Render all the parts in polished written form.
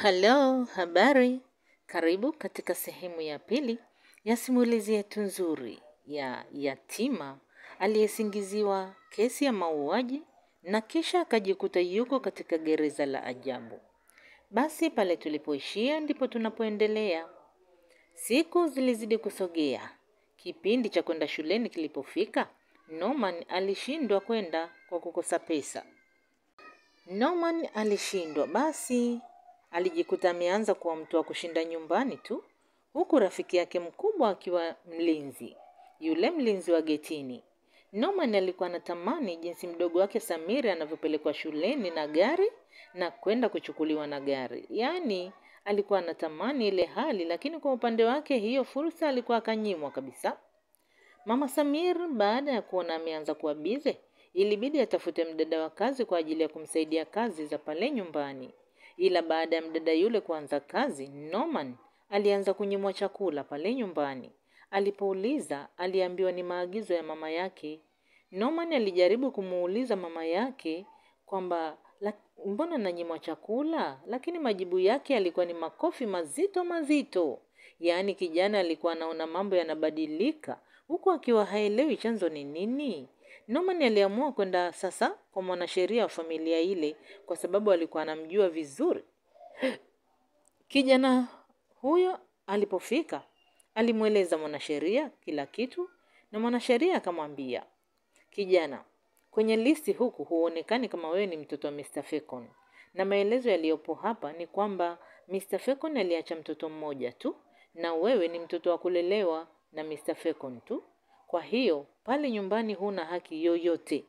Halo, habari. Karibu katika sehemu ya pili ya simulizi yetu nzuri ya yatima aliyesingiziwa kesi ya mauaji na kisha akajikuta yuko katika gereza la ajabu. Basi pale tulipoishia ndipo tunapoendelea. Siku zilizidi kusogea. Kipindi cha kwenda shuleni kilipofika, Norman alishindwa kwenda kwa kukosa pesa. Norman alishindwa basi. Alijikuta ameanza kuwa mtu wa kushinda nyumbani tu, huku rafiki yake mkubwa akiwa mlinzi. Yule mlinzi wa getini. Norman alikuwa anatamani jinsi mdogo wake Samiri anavyopelekwa shuleni na gari na kwenda kuchukuliwa na gari. Yaani alikuwa anatamani ile hali, lakini kwa upande wake hiyo fursa alikuwa akanyimwa kabisa. Mama Samir baada ya kuona ameanza kuwa bize, ilibidi atafute mdada wa kazi kwa ajili ya kumsaidia kazi za pale nyumbani. Ila baada ya mdada yule kuanza kazi, Norman alianza kunyimwa chakula pale nyumbani. Alipouliza, aliambiwa ni maagizo ya mama yake. Norman alijaribu kumuuliza mama yake kwamba mbona nanyimwa chakula, lakini majibu yake yalikuwa ni makofi mazito mazito. Yaani kijana alikuwa anaona mambo yanabadilika, huku akiwa haelewi chanzo ni nini. Norman aliamua kwenda sasa kwa mwanasheria wa familia ile kwa sababu alikuwa anamjua vizuri. Kijana huyo alipofika, alimueleza mwanasheria kila kitu na mwanasheria akamwambia, kijana, kwenye listi huku huonekani kama wewe ni mtoto wa Mr. Fekon. Na maelezo yaliyopo hapa ni kwamba Mr. Fekon aliacha mtoto mmoja tu na wewe ni mtoto wa kulelewa na Mr. Fekon tu. Kwa hiyo, pale nyumbani huna haki yoyote.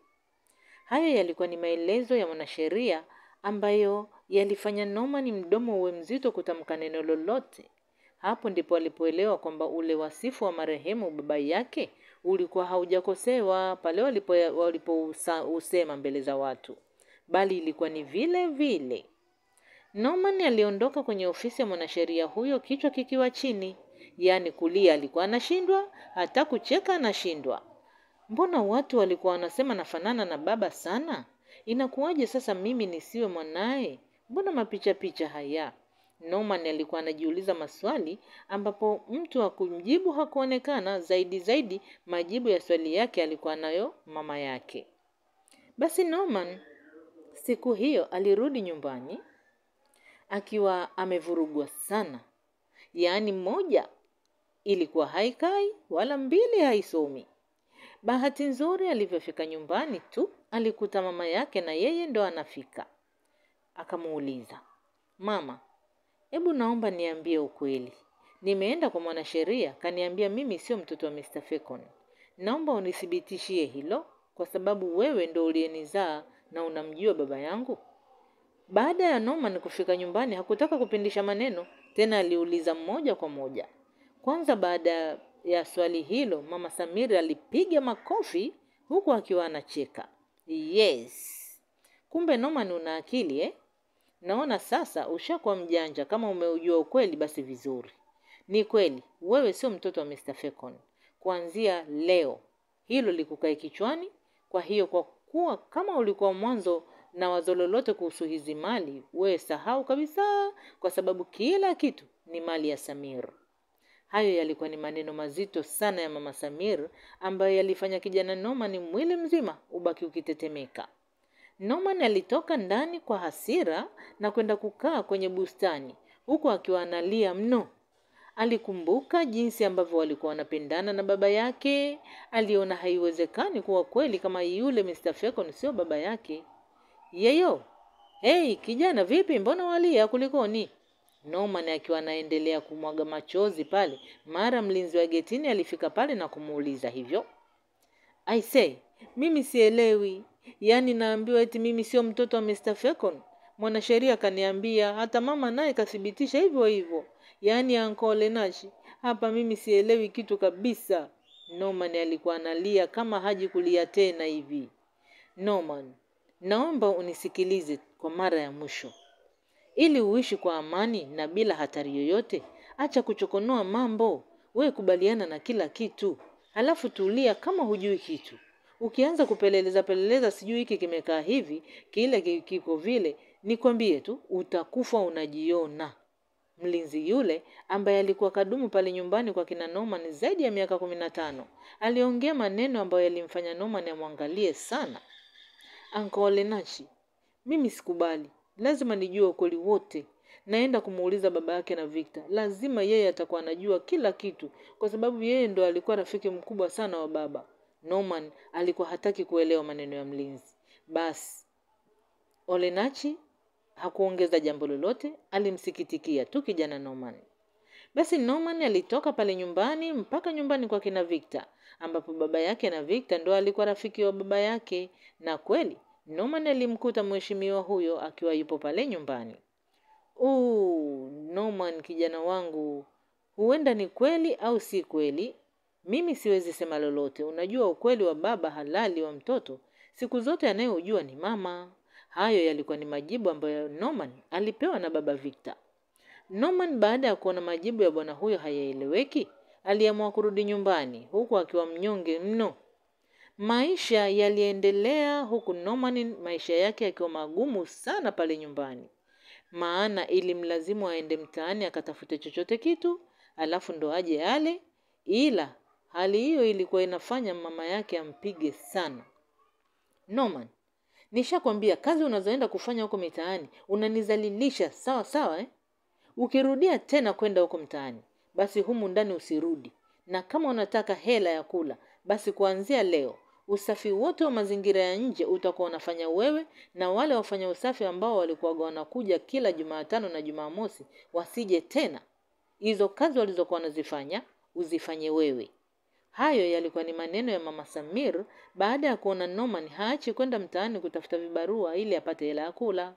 Hayo yalikuwa ni maelezo ya mwanasheria ambayo yalifanya Norman mdomo uwe mzito kutamka neno lolote. Hapo ndipo alipoelewa kwamba ule wasifu wa marehemu baba yake ulikuwa haujakosewa pale walipousema mbele za watu, bali ilikuwa ni vile vile. Norman aliondoka kwenye ofisi ya mwanasheria huyo kichwa kikiwa chini. Yaani kulia alikuwa anashindwa, hata kucheka anashindwa. Mbona watu walikuwa wanasema nafanana na baba sana? Inakuwaje sasa mimi nisiwe mwanae? Mbona mapicha haya? Norman alikuwa anajiuliza maswali ambapo mtu wa kumjibu hakuonekana. Zaidi majibu ya swali yake alikuwa nayo mama yake. Basi Norman siku hiyo alirudi nyumbani akiwa amevurugwa sana. Yaani moja ilikuwa haikai wala mbili haisomi. Bahati nzuri alivyofika nyumbani tu, alikuta mama yake na yeye ndo anafika. Akamuuliza, mama, hebu naomba niambie ukweli. Nimeenda kwa mwanasheria, kaniambia mimi sio mtoto wa Mr. Fekon. Naomba unithibitishie hilo, kwa sababu wewe ndo uliyenizaa na unamjua baba yangu. Baada ya Norman kufika nyumbani, hakutaka kupindisha maneno, tena aliuliza moja kwa moja. Kwanza baada ya swali hilo, mama Samiri alipiga makofi huku akiwa anacheka. Yes. Kumbe Norman una akili Naona sasa ushakuwa mjanja, kama umeujua ukweli basi vizuri. Ni kweli, wewe sio mtoto wa Mr. Fekon. Kuanzia leo, hilo likukae kichwani. Kwa hiyo kwa kuwa kama ulikuwa mwanzo na wazo lolote kuhusu hizi mali, wewe sahau kabisa, kwa sababu kila kitu ni mali ya Samir. Hayo yalikuwa ni maneno mazito sana ya mama Samir ambayo yalifanya kijana Norman mwili mzima ubaki ukitetemeka. Norman alitoka ndani kwa hasira na kwenda kukaa kwenye bustani huku akiwa analia mno. Alikumbuka jinsi ambavyo walikuwa wanapendana na baba yake. Aliona haiwezekani kuwa kweli kama yule Mr. Fekon sio baba yake. Yeyo, hey kijana, vipi, mbona walia, kulikoni? Norman akiwa anaendelea kumwaga machozi pale, mara mlinzi wa getini alifika pale na kumuuliza hivyo. I say, mimi sielewi. Yaani naambiwa eti mimi sio mtoto wa Mr. Fekon. Mwanasheria kaniambia, hata mama naye kathibitisha hivyo hivyo. Yaani Uncle Nashi, hapa mimi sielewi kitu kabisa. Norman alikuwa analia kama haji kulia tena hivi. Norman, naomba unisikilize kwa mara ya mwisho. Ili uishi kwa amani na bila hatari yoyote, acha kuchokonoa mambo. We kubaliana na kila kitu. Halafu tulia kama hujui kitu. Ukianza kupeleleza sijui hiki kimekaa hivi, kile kiko vile, Nikwambie tu, utakufa unajiona. Mlinzi yule ambaye alikuwa kadumu pale nyumbani kwa kina Norman zaidi ya miaka 15 aliongea maneno ambayo yalimfanya Norman amwangalie sana. Uncle Olenachi, mimi sikubali. Lazima nijue ukweli wote. Naenda kumuuliza baba yake na Victor. Lazima yeye atakuwa anajua kila kitu kwa sababu yeye ndo alikuwa rafiki mkubwa sana wa baba. Norman alikuwa hataki kuelewa maneno ya mlinzi. Basi Olenachi hakuongeza jambo lolote, alimsikitikia tu kijana Norman. Basi Norman alitoka pale nyumbani mpaka nyumbani kwa kina Victor, ambapo baba yake na Victor ndo alikuwa rafiki wa baba yake, na kweli Norman alimkuta mheshimiwa huyo akiwa yupo pale nyumbani. Norman kijana wangu, huenda ni kweli au si kweli. Mimi siwezi sema lolote. Unajua ukweli wa baba halali wa mtoto, siku zote anayejua ni mama. Hayo yalikuwa ni majibu ambayo Norman alipewa na baba Victor. Norman baada ya kuona majibu ya bwana huyo hayaeleweki, aliamua kurudi nyumbani huku akiwa mnyonge mno. Maisha yaliendelea huku Norman maisha yake yakiwa magumu sana pale nyumbani. Maana ilimlazimu aende mtaani akatafute chochote kitu, alafu ndo aje yale, ila hali hiyo ilikuwa inafanya mama yake ampige sana. Norman, nishakwambia kazi unazoenda kufanya huko mitaani unanizalilisha, sawa sawa. Ukirudia tena kwenda huko mtaani, basi humu ndani usirudi. Na kama unataka hela ya kula, basi kuanzia leo usafi wote wa mazingira ya nje utakuwa unafanya wewe, na wale wafanya usafi ambao walikuwa wanakuja kila Jumatano na Jumamosi wasije tena. Hizo kazi walizokuwa wanazifanya uzifanye wewe. Hayo yalikuwa ni maneno ya mama Samir baada ya kuona Norman haachi kwenda mtaani kutafuta vibarua ili apate hela ya kula.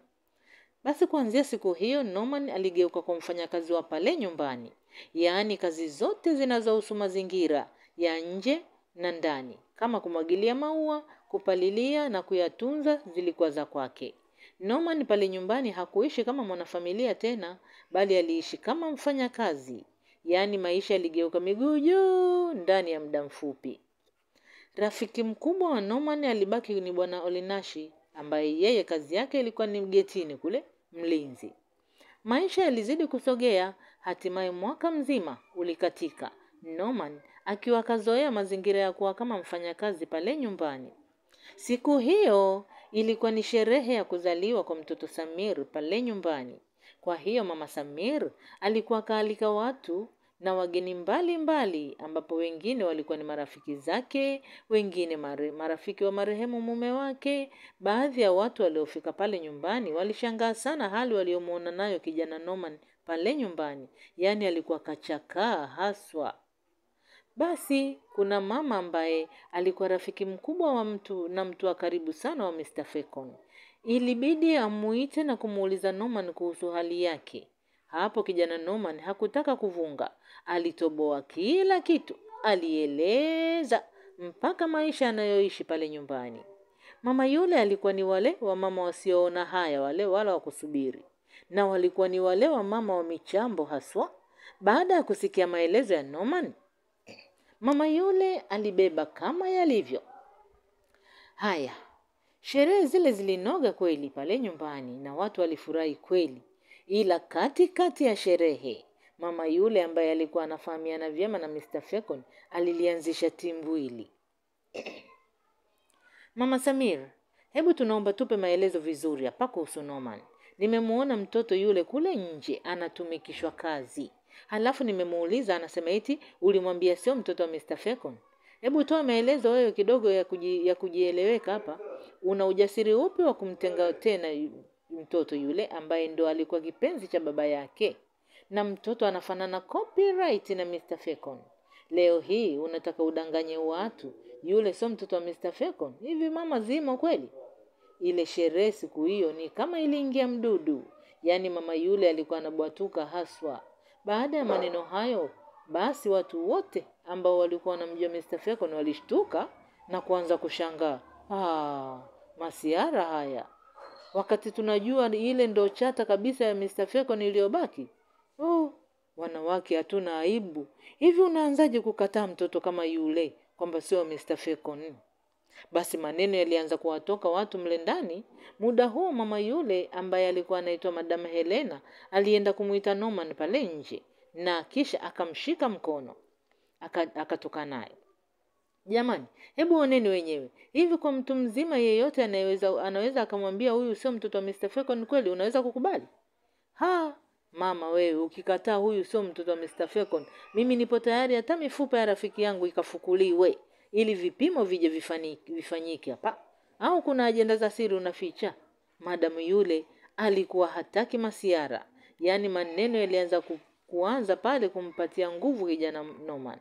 Basi kuanzia siku hiyo Norman aligeuka kwa mfanyakazi wa pale nyumbani. Yaani kazi zote zinazohusu mazingira ya nje na ndani, kama kumwagilia maua, kupalilia na kuyatunza zilikuwa za kwake. Norman pale nyumbani hakuishi kama mwanafamilia tena, bali aliishi kama mfanyakazi. Yaani maisha yaligeuka miguu juu ndani ya muda mfupi. Rafiki mkubwa wa Norman alibaki ni bwana Olenachi, ambaye yeye kazi yake ilikuwa ni getini kule, mlinzi. Maisha yalizidi kusogea, hatimaye mwaka mzima ulikatika. Norman akiwa kazoea mazingira ya kuwa kama mfanyakazi pale nyumbani. Siku hiyo ilikuwa ni sherehe ya kuzaliwa kwa mtoto Samir pale nyumbani. Kwa hiyo mama Samir alikuwa kaalika watu na wageni mbali mbali, ambapo wengine walikuwa ni marafiki zake, wengine marafiki wa marehemu mume wake. Baadhi ya watu waliofika pale nyumbani walishangaa sana hali waliomuona nayo kijana Norman pale nyumbani. Yaani alikuwa kachakaa haswa. Basi kuna mama ambaye alikuwa rafiki mkubwa wa mtu wa karibu sana wa Mr. Fekon. Ilibidi amuite na kumuuliza Norman kuhusu hali yake. Hapo kijana Norman hakutaka kuvunga. Alitoboa kila kitu. Alieleza mpaka maisha anayoishi pale nyumbani. Mama yule alikuwa ni wale wa mama wasioona haya, wale wala wa kusubiri. Na walikuwa ni wale wa mama wa michambo haswa. Baada ya kusikia maelezo ya Norman, mama yule alibeba kama yalivyo. Haya, sherehe zile zilinoga kweli pale nyumbani na watu walifurahi kweli. Ila katikati ya sherehe, mama yule ambaye alikuwa anafahamiana vyema na Mr. Fekon alilianzisha timbwili. Mama Samir, hebu tunaomba tupe maelezo vizuri hapa kuhusu Norman. Nimemuona mtoto yule kule nje anatumikishwa kazi. Halafu nimemuuliza anasema eti ulimwambia sio mtoto wa Mr. Fekon. Hebu toa maelezo wewe kidogo ya kujieleweka hapa. Una ujasiri upi wa kumtenga tena mtoto yule ambaye ndo alikuwa kipenzi cha baba yake? Na mtoto anafanana copyright na Mr. Fekon. Leo hii unataka udanganye watu yule sio mtoto wa Mr. Fekon? Hivi mama zimo kweli? Ile sherehe siku hiyo ni kama iliingia mdudu. Yaani mama yule alikuwa anabwatuka haswa. Baada ya maneno hayo, basi watu wote ambao walikuwa wanamjua Mr. Fekon walishtuka na kuanza kushangaa. Masiara haya. Wakati tunajua ile ndo chata kabisa ya Mr. Fekon iliyobaki. Wanawake hatuna aibu. Hivi unaanzaje kukataa mtoto kama yule kwamba sio Mr. Fekon? Basi maneno yalianza kuwatoka watu mle ndani. Muda huo mama yule ambaye alikuwa anaitwa Madam Helena alienda kumuita Norman pale nje na kisha akamshika mkono. Akatoka naye. Jamani, hebu oneni wenyewe. Hivi kwa mtu mzima yeyote anaweza akamwambia huyu sio mtoto wa Mr. Fecon kweli, unaweza kukubali? Mama wewe, ukikataa huyu sio mtoto wa Mr. Fecon, mimi nipo tayari hata mifupa ya rafiki yangu ikafukuliwe ili vipimo vije vifanyike hapa. Au kuna ajenda za siri unaficha? Madam yule alikuwa hataki masiara. Yaani maneno yalianza kuanza pale kumpatia nguvu kijana Norman.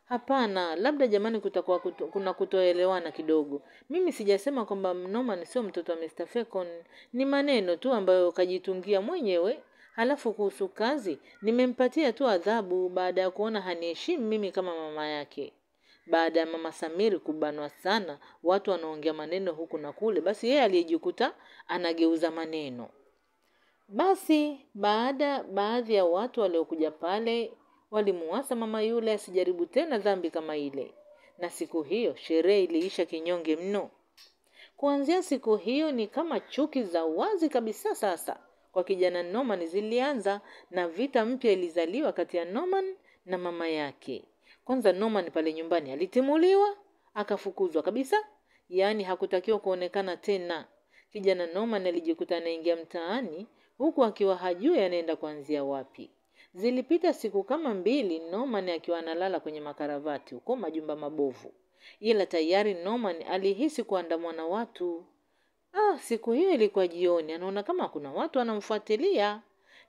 Hapana, labda jamani kutakuwa kuna kutoelewana kidogo. Mimi sijasema kwamba Norman sio mtoto wa Mr. Fecon, ni maneno tu ambayo kajitungia mwenyewe. Halafu kuhusu kazi, nimempatia tu adhabu baada ya kuona haniheshimu mimi kama mama yake. Baada ya mama Samiri kubanwa sana, watu wanaongea maneno huku na kule, basi yeye alijikuta anageuza maneno. Basi baadhi ya watu waliokuja pale walimuasa mama yule asijaribu tena dhambi kama ile. Na siku hiyo sherehe iliisha kinyonge mno. Kuanzia siku hiyo ni kama chuki za wazi kabisa sasa kwa kijana Norman zilianza, na vita mpya ilizaliwa kati ya Norman na mama yake. Kwanza Norman pale nyumbani alitimuliwa, akafukuzwa kabisa. Yaani hakutakiwa kuonekana tena. Kijana Norman alijikuta anaingia mtaani huku akiwa hajui anaenda kuanzia wapi. Zilipita siku kama 2 Norman akiwa analala kwenye makaravati huko majumba mabovu. Ila tayari Norman alihisi kuandamwa na watu. Siku hiyo ilikuwa jioni, anaona kama kuna watu wanamfuatilia.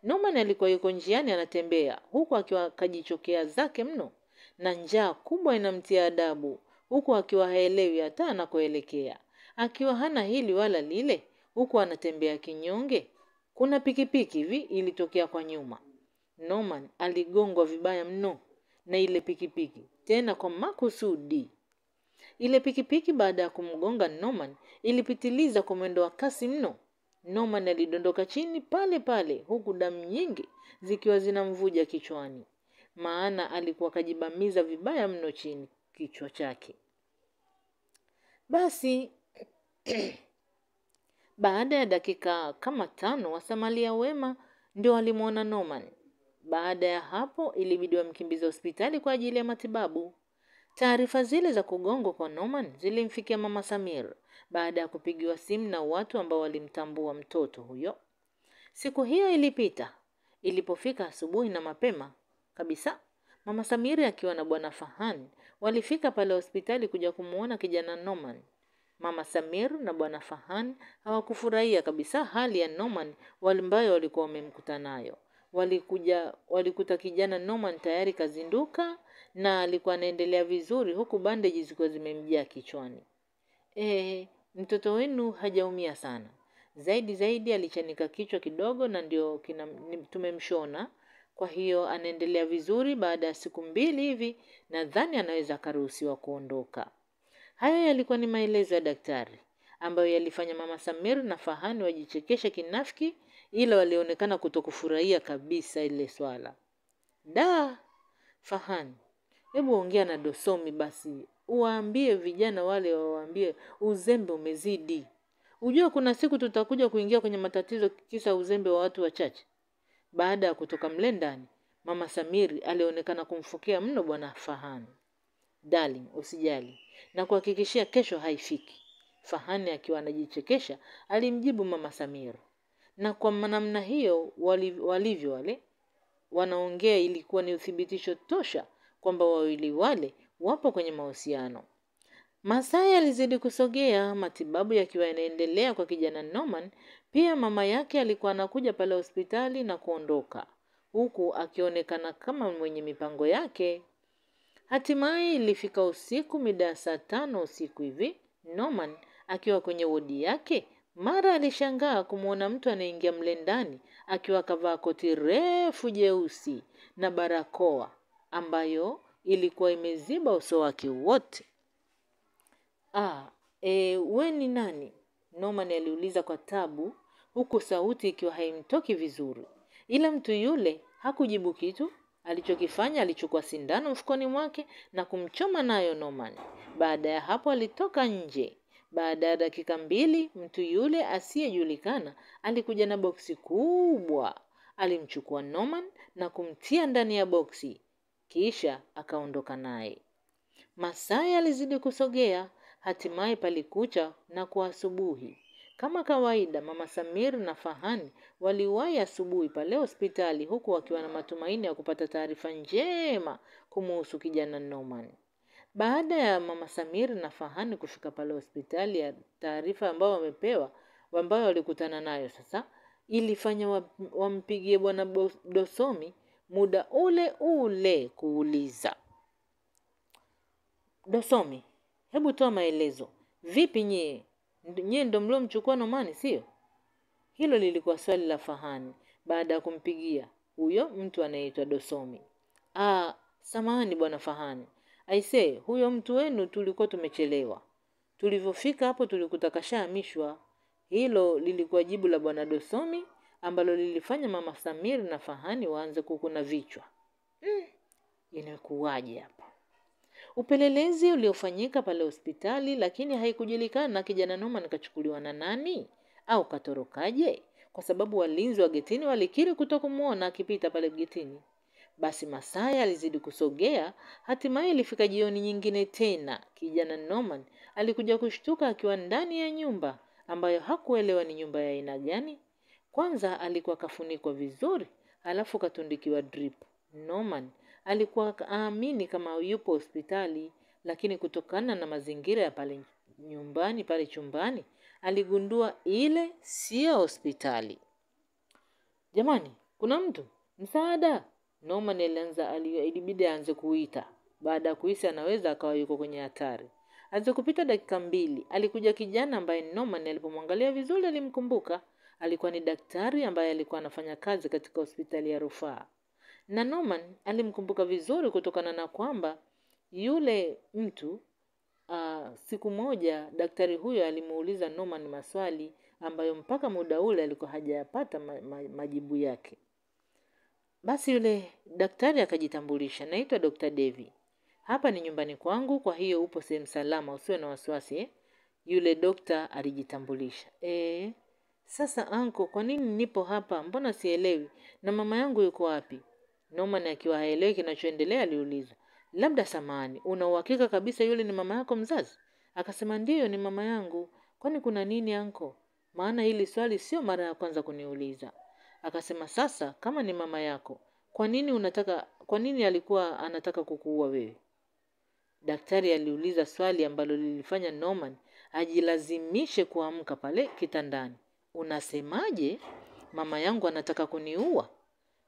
Norman alikuwa yuko njiani anatembea huku akiwa kajichokea zake mno, na njaa kubwa inamtia adabu huku akiwa haelewi hata anakoelekea. Akiwa hana hili wala lile huku anatembea kinyonge. Kuna pikipiki hivi ilitokea kwa nyuma. Norman aligongwa vibaya mno na ile pikipiki, tena kwa makusudi. Ile pikipiki baada ya kumgonga Norman ilipitiliza kwa mwendo wa kasi mno. Norman alidondoka chini pale pale huku damu nyingi zikiwa zinamvuja kichwani. Maana alikuwa kajibamiza vibaya mno chini kichwa chake. Basi baada ya dakika kama 5 wasamalia wema ndio walimuona Norman. Baada ya hapo ilibidi wamkimbize hospitali kwa ajili ya matibabu. Taarifa zile za kugongwa kwa Norman zilimfikia mama Samir baada ya kupigiwa simu na watu ambao walimtambua mtoto huyo. Siku hiyo ilipita. Ilipofika asubuhi na mapema kabisa, mama Samir akiwa na bwana Fahan walifika pale hospitali kuja kumuona kijana Norman. Mama Samir na bwana Fahan hawakufurahia kabisa hali ya Norman ambayo walikuwa wamemkuta nayo. Walikuta kijana Norman tayari kazinduka na alikuwa anaendelea vizuri huku bandage zilikuwa zimemjaa kichwani. Mtoto wenu hajaumia sana. Zaidi alichanika kichwa kidogo na ndio tumemshona. Kwa hiyo anaendelea vizuri, baada ya siku 2 hivi nadhani anaweza karuhusiwa kuondoka. Hayo yalikuwa ni maelezo ya daktari ambayo yalifanya mama Samir na Fahani wajichekesha kinafiki, ila walionekana kutokufurahia kabisa ile swala. Fahani, hebu ongea na Dosomi basi. Uwaambie vijana wale waambie uzembe umezidi. Ujue kuna siku tutakuja kuingia kwenye matatizo kisa uzembe wa watu wachache. Baada ya kutoka mle ndani, mama Samiri alionekana kumfokea mno bwana Fahani. Darling, usijali. Na kuhakikishia kesho haifiki. Fahani akiwa anajichekesha alimjibu mama Samiri. Na kwa namna hiyo walivyo wale wanaongea ilikuwa ni uthibitisho tosha kwamba wawili wale wapo kwenye mahusiano. Masaa yalizidi kusogea, matibabu yakiwa yanaendelea kwa kijana Norman. Pia mama yake alikuwa anakuja pale hospitali na kuondoka, huku akionekana kama mwenye mipango yake. Hatimaye ilifika usiku mida ya saa 5 usiku hivi. Norman akiwa kwenye wodi yake, mara alishangaa kumuona mtu anaingia mle ndani akiwa kavaa koti refu jeusi na barakoa ambayo ilikuwa imeziba uso wake wote. We ni nani? Norman aliuliza kwa tabu, huku sauti ikiwa haimtoki vizuri. Ila mtu yule hakujibu kitu, Alichokifanya, alichukua sindano mfukoni mwake na kumchoma nayo Norman. Baada ya hapo alitoka nje. Baada ya dakika 2, mtu yule asiyejulikana alikuja na boksi kubwa. Alimchukua Norman na kumtia ndani ya boksi. Kisha akaondoka naye. Masaa yalizidi kusogea, hatimaye palikucha na kwa asubuhi. Kama kawaida, Mama Samir na Fahani waliwahi asubuhi pale hospitali huku wakiwa na matumaini ya kupata taarifa njema kumuhusu kijana Norman. Baada ya Mama Samir na Fahani kufika pale hospitali, ya taarifa ambayo wamepewa, ambayo walikutana nayo sasa, ilifanya wampigie Bwana Dosomi muda ule ule kuuliza, "Dosomi, hebu toa maelezo. Vipi nyie? Nyie ndo mliomchukua Norman, sio?" Hilo lilikuwa swali la Fahani baada ya kumpigia huyo mtu anayeitwa Dosomi. Samahani Bwana Fahani. Aisee, huyo mtu wenu tulikuwa tumechelewa. Tulivyofika hapo tulikuta kashahamishwa. Hilo lilikuwa jibu la Bwana Dosomi ambalo lilifanya Mama Samir na Fahani waanze kukuna vichwa. Inakuwaje hapa? Upelelezi uliofanyika pale hospitali, lakini haikujulikana kijana Norman kachukuliwa na nani au katorokaje, kwa sababu walinzi wa getini walikiri kutokumuona akipita pale getini. Basi masaa yalizidi kusogea, hatimaye ilifika jioni nyingine tena. Kijana Norman alikuja kushtuka akiwa ndani ya nyumba ambayo hakuelewa ni nyumba ya aina gani. Kwanza alikuwa kafunikwa vizuri, halafu katundikiwa drip. Norman alikuwa aamini kama yupo hospitali, lakini kutokana na mazingira ya pale nyumbani, pale chumbani, aligundua ile sio hospitali. "Jamani, kuna mtu? Msaada!" Norman ilibidi aanze kuita. Baada ya kuhisi anaweza akawa yuko kwenye hatari. Anze kupita dakika 2, alikuja kijana ambaye Norman alipomwangalia vizuri alimkumbuka. Alikuwa ni daktari ambaye alikuwa anafanya kazi katika hospitali ya rufaa. Na Norman alimkumbuka vizuri kutokana na kwamba yule mtu siku moja daktari huyo alimuuliza Norman maswali ambayo mpaka muda ule alikuwa hajayapata majibu yake. Basi yule daktari akajitambulisha, "Naitwa Dr. Devi. Hapa ni nyumbani kwangu, kwa hiyo upo sehemu salama, usiwe na wasiwasi." Yule dokta alijitambulisha. Sasa anko, kwa nini nipo hapa? Mbona sielewi? Na mama yangu yuko wapi?" Norman akiwa haelewi kinachoendelea aliuliza, "Labda samani, una uhakika kabisa yule ni mama yako mzazi?" Akasema, "Ndiyo, ni mama yangu." "Kwani kuna nini anko? Maana hili swali sio mara ya kwanza kuniuliza." Akasema, "Sasa kama ni mama yako, kwa nini alikuwa anataka kukuua wewe?" Daktari aliuliza swali ambalo lilifanya Norman ajilazimishe kuamka pale kitandani. "Unasemaje? Mama yangu anataka kuniua?"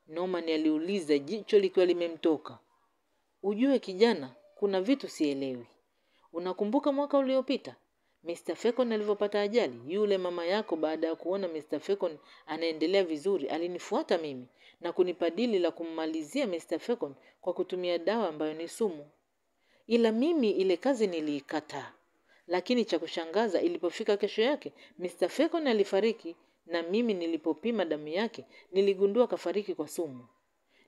Norman aliuliza, jicho likiwa limemtoka. "Ujue kijana, kuna vitu sielewi. Unakumbuka mwaka uliopita Mr. Fekon alivyopata ajali? Yule mama yako baada ya kuona Mr. Fekon anaendelea vizuri alinifuata mimi na kunipa dili la kummalizia Mr. Fekon kwa kutumia dawa ambayo ni sumu. Ila mimi ile kazi niliikataa. Lakini cha kushangaza, ilipofika kesho yake Mr. Fekon alifariki, na mimi nilipopima damu yake niligundua kafariki kwa sumu.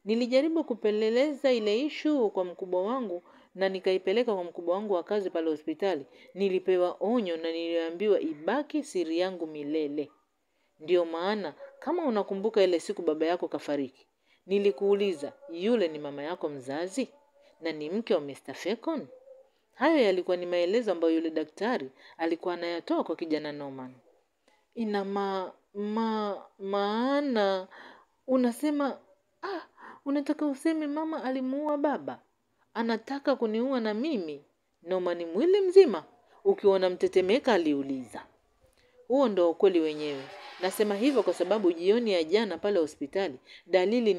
Nilijaribu kupeleleza ile issue kwa mkubwa wangu na nikaipeleka kwa mkubwa wangu wa kazi pale hospitali. Nilipewa onyo na niliambiwa ibaki siri yangu milele. Ndio maana kama unakumbuka ile siku baba yako kafariki, nilikuuliza yule ni mama yako mzazi na ni mke wa Mr. Fekon?" Hayo yalikuwa ni maelezo ambayo yule daktari alikuwa anayatoa kwa kijana Norman. "Ina maana unasema unataka useme mama alimuua baba? Anataka kuniua na mimi?" Norman mwili mzima ukiona mtetemeka aliuliza. "Huo ndo ukweli wenyewe. Nasema hivyo kwa sababu jioni ya jana pale hospitali dalili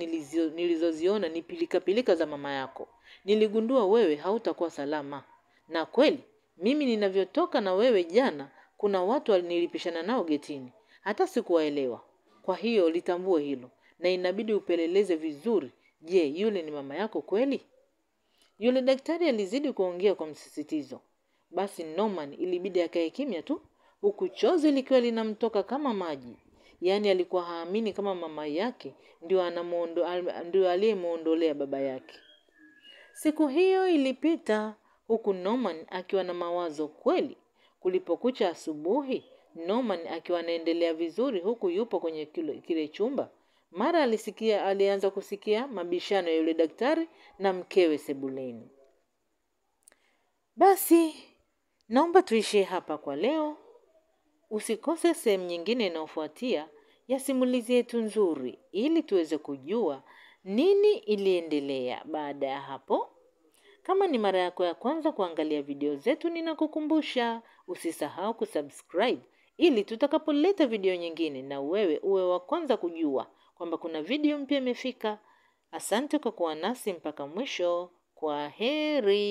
nilizoziona ni pilika za mama yako. Niligundua wewe hautakuwa salama. Na kweli, mimi ninavyotoka na wewe jana, kuna watu nilipishana nao getini. Hata sikuwaelewa. Kwa hiyo litambue hilo, na inabidi upeleleze vizuri. Je, yule ni mama yako kweli?" Yule daktari alizidi kuongea kwa msisitizo. Basi Norman ilibidi akae kimya tu, huku chozi likiwa linamtoka kama maji. Yaani alikuwa haamini kama mama yake ndio aliyemuondolea baba yake. Siku hiyo ilipita huku Norman akiwa na mawazo kweli. Kulipokucha asubuhi, Norman akiwa anaendelea vizuri huku yupo kwenye kile chumba. Mara alianza kusikia mabishano ya yule daktari na mkewe sebuleni. Basi, naomba tuishie hapa kwa leo. Usikose sehemu nyingine inayofuatia ya simulizi yetu nzuri ili tuweze kujua nini iliendelea baada ya hapo. Kama ni mara yako ya kwanza kuangalia video zetu, ninakukumbusha usisahau kusubscribe ili tutakapoleta video nyingine na wewe uwe wa kwanza kujua kwamba kuna video mpya imefika. Asante kwa kuwa nasi mpaka mwisho. Kwaheri.